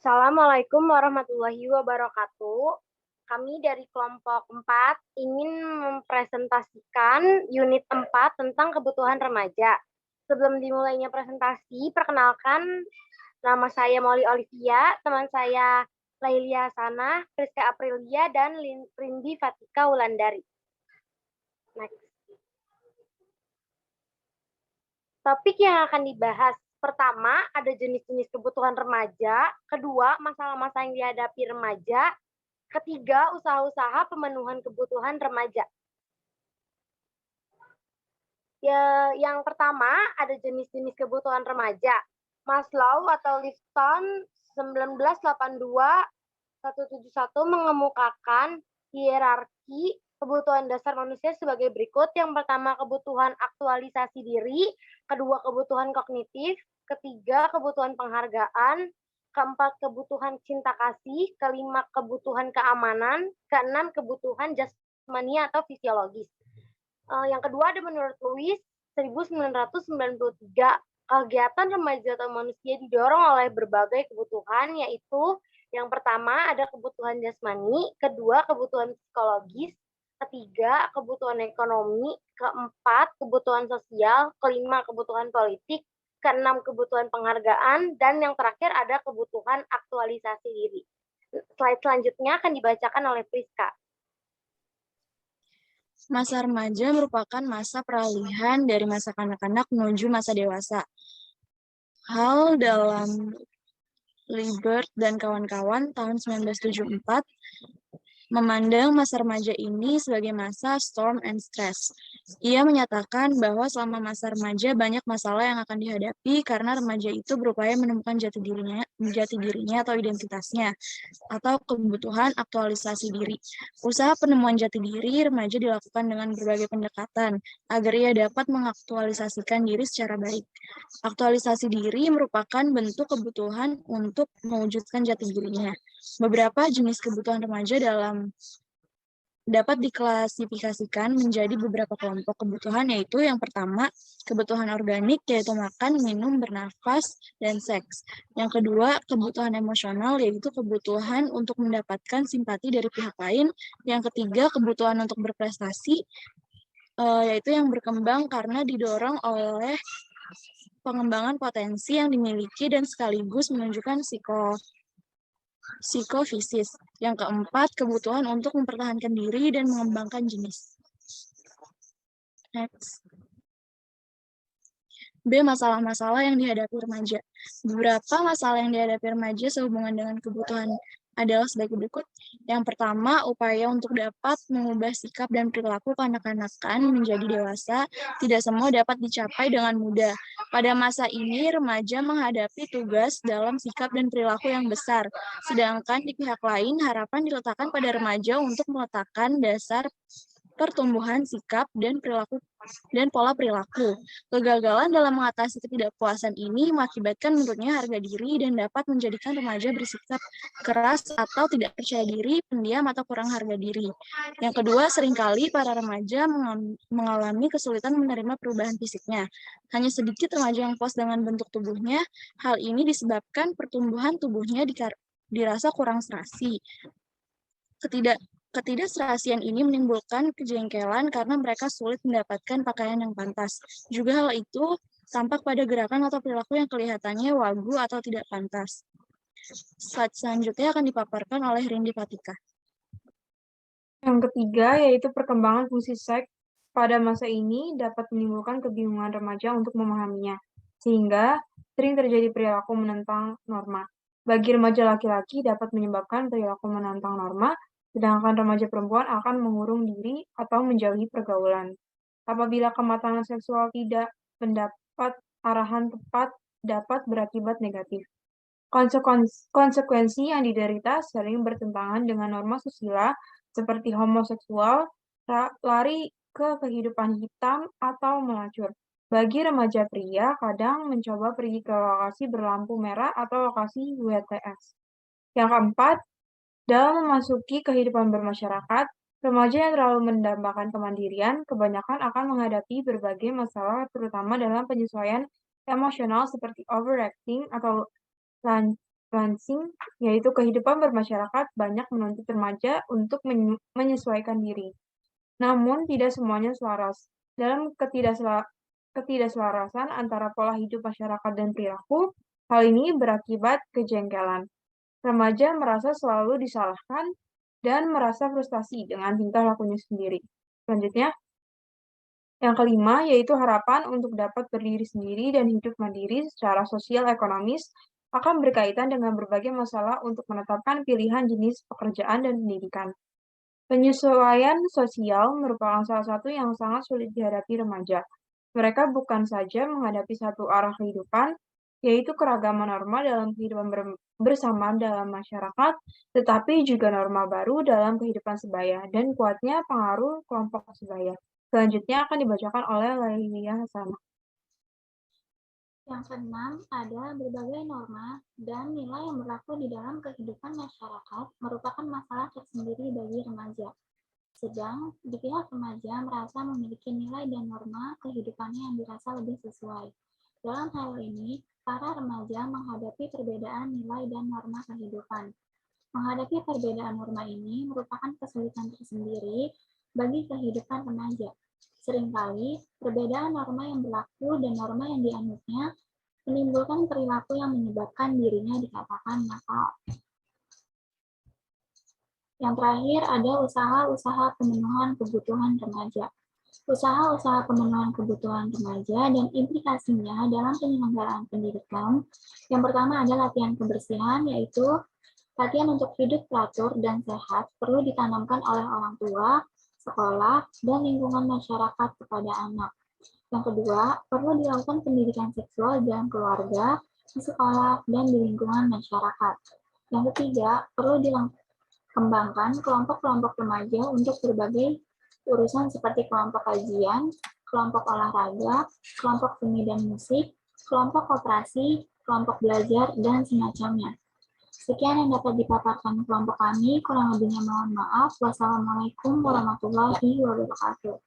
Assalamualaikum warahmatullahi wabarakatuh. Kami dari kelompok 4 ingin mempresentasikan unit 4 tentang kebutuhan remaja. Sebelum dimulainya presentasi, perkenalkan nama saya Molly Olivia, teman saya Lailia Hasanah, Priska Aprilia, dan Rindi Fatika Wulandari. Next. Topik yang akan dibahas. Pertama, ada jenis-jenis kebutuhan remaja. Kedua, masalah-masalah yang dihadapi remaja. Ketiga, usaha-usaha pemenuhan kebutuhan remaja. Yang pertama, ada jenis-jenis kebutuhan remaja. Maslow atau Lifton 1982-171 mengemukakan hierarki kebutuhan dasar manusia sebagai berikut. Yang pertama, kebutuhan aktualisasi diri. Kedua, kebutuhan kognitif. Ketiga, kebutuhan penghargaan. Keempat, kebutuhan cinta kasih. Kelima, kebutuhan keamanan. Keenam, kebutuhan jasmani atau fisiologis. Yang kedua ada menurut Lewis 1993, kegiatan remaja atau manusia didorong oleh berbagai kebutuhan, yaitu yang pertama ada kebutuhan jasmani, kedua kebutuhan psikologis, ketiga kebutuhan ekonomi, keempat kebutuhan sosial, kelima kebutuhan politik, keenam kebutuhan penghargaan, dan yang terakhir ada kebutuhan aktualisasi diri. Slide selanjutnya akan dibacakan oleh Priska. Masa remaja merupakan masa peralihan dari masa kanak-kanak menuju masa dewasa. Hal dalam Libert dan kawan-kawan tahun 1974 memandang masa remaja ini sebagai masa storm and stress. Ia menyatakan bahwa selama masa remaja banyak masalah yang akan dihadapi karena remaja itu berupaya menemukan jati dirinya atau identitasnya, atau kebutuhan aktualisasi diri. Usaha penemuan jati diri remaja dilakukan dengan berbagai pendekatan agar ia dapat mengaktualisasikan diri secara baik. Aktualisasi diri merupakan bentuk kebutuhan untuk mewujudkan jati dirinya. Beberapa jenis kebutuhan remaja dapat diklasifikasikan menjadi beberapa kelompok kebutuhan, yaitu yang pertama, kebutuhan organik, yaitu makan, minum, bernafas, dan seks. Yang kedua, kebutuhan emosional, yaitu kebutuhan untuk mendapatkan simpati dari pihak lain. Yang ketiga, kebutuhan untuk berprestasi, yaitu yang berkembang karena didorong oleh pengembangan potensi yang dimiliki dan sekaligus menunjukkan psikofisis. Yang keempat, kebutuhan untuk mempertahankan diri dan mengembangkan jenis. Next. B. Masalah-masalah yang dihadapi remaja. Beberapa masalah yang dihadapi remaja sehubungan dengan kebutuhan adalah sebagai berikut. Yang pertama, upaya untuk dapat mengubah sikap dan perilaku kanak-kanakan menjadi dewasa tidak semua dapat dicapai dengan mudah. Pada masa ini, remaja menghadapi tugas dalam sikap dan perilaku yang besar. Sedangkan di pihak lain, harapan diletakkan pada remaja untuk meletakkan dasar pertumbuhan sikap dan pola perilaku. Kegagalan dalam mengatasi ketidakpuasan ini mengakibatkan menurunnya harga diri dan dapat menjadikan remaja bersikap keras atau tidak percaya diri, pendiam, atau kurang harga diri. Yang kedua, seringkali para remaja mengalami kesulitan menerima perubahan fisiknya. Hanya sedikit remaja yang puas dengan bentuk tubuhnya. Hal ini disebabkan pertumbuhan tubuhnya dirasa kurang serasi. Ketidakserasian ini menimbulkan kejengkelan karena mereka sulit mendapatkan pakaian yang pantas. Juga hal itu tampak pada gerakan atau perilaku yang kelihatannya wagu atau tidak pantas. Slide selanjutnya akan dipaparkan oleh Rindi Fatika. Yang ketiga, yaitu perkembangan fungsi seks pada masa ini dapat menimbulkan kebingungan remaja untuk memahaminya, sehingga sering terjadi perilaku menentang norma. Bagi remaja laki-laki dapat menyebabkan perilaku menentang norma, sedangkan remaja perempuan akan mengurung diri atau menjauhi pergaulan. Apabila kematangan seksual tidak mendapat arahan tepat, dapat berakibat negatif. Konsekuensi yang diderita sering bertentangan dengan norma susila seperti homoseksual, lari ke kehidupan hitam, atau melacur. Bagi remaja pria, kadang mencoba pergi ke lokasi berlampu merah atau lokasi WTS. Yang keempat, dalam memasuki kehidupan bermasyarakat, remaja yang terlalu mendambakan kemandirian kebanyakan akan menghadapi berbagai masalah terutama dalam penyesuaian emosional seperti overacting atau lansing, yaitu kehidupan bermasyarakat banyak menuntut remaja untuk menyesuaikan diri. Namun, tidak semuanya selaras. Dalam ketidakselarasan antara pola hidup masyarakat dan perilaku, hal ini berakibat kejengkelan. Remaja merasa selalu disalahkan dan merasa frustasi dengan tingkah lakunya sendiri. Selanjutnya, yang kelima yaitu harapan untuk dapat berdiri sendiri dan hidup mandiri secara sosial ekonomis akan berkaitan dengan berbagai masalah untuk menetapkan pilihan jenis pekerjaan dan pendidikan. Penyesuaian sosial merupakan salah satu yang sangat sulit dihadapi remaja. Mereka bukan saja menghadapi satu arah kehidupan, yaitu keragaman norma dalam kehidupan bersama dalam masyarakat, tetapi juga norma baru dalam kehidupan sebaya dan kuatnya pengaruh kelompok sebaya. Selanjutnya akan dibacakan oleh Lailia Hasanah. Yang keenam, ada berbagai norma dan nilai yang berlaku di dalam kehidupan masyarakat merupakan masalah tersendiri bagi remaja. Sedang di pihak remaja merasa memiliki nilai dan norma kehidupannya yang dirasa lebih sesuai. Dalam hal ini, para remaja menghadapi perbedaan nilai dan norma kehidupan. Menghadapi perbedaan norma ini merupakan kesulitan tersendiri bagi kehidupan remaja. Seringkali, perbedaan norma yang berlaku dan norma yang dianutnya menimbulkan perilaku yang menyebabkan dirinya dikatakan nakal. Yang terakhir ada usaha-usaha pemenuhan kebutuhan remaja. Usaha-usaha pemenuhan kebutuhan remaja dan implikasinya dalam penyelenggaraan pendidikan. Yang pertama ada latihan kebersihan, yaitu latihan untuk hidup teratur dan sehat perlu ditanamkan oleh orang tua, sekolah, dan lingkungan masyarakat kepada anak. Yang kedua, perlu dilakukan pendidikan seksual dalam keluarga, di sekolah, dan di lingkungan masyarakat. Yang ketiga, perlu dikembangkan kelompok-kelompok remaja untuk berbagai urusan seperti kelompok kajian, kelompok olahraga, kelompok seni dan musik, kelompok koperasi, kelompok belajar, dan semacamnya. Sekian yang dapat dipaparkan kelompok kami, kurang lebihnya mohon maaf. Wassalamualaikum warahmatullahi wabarakatuh.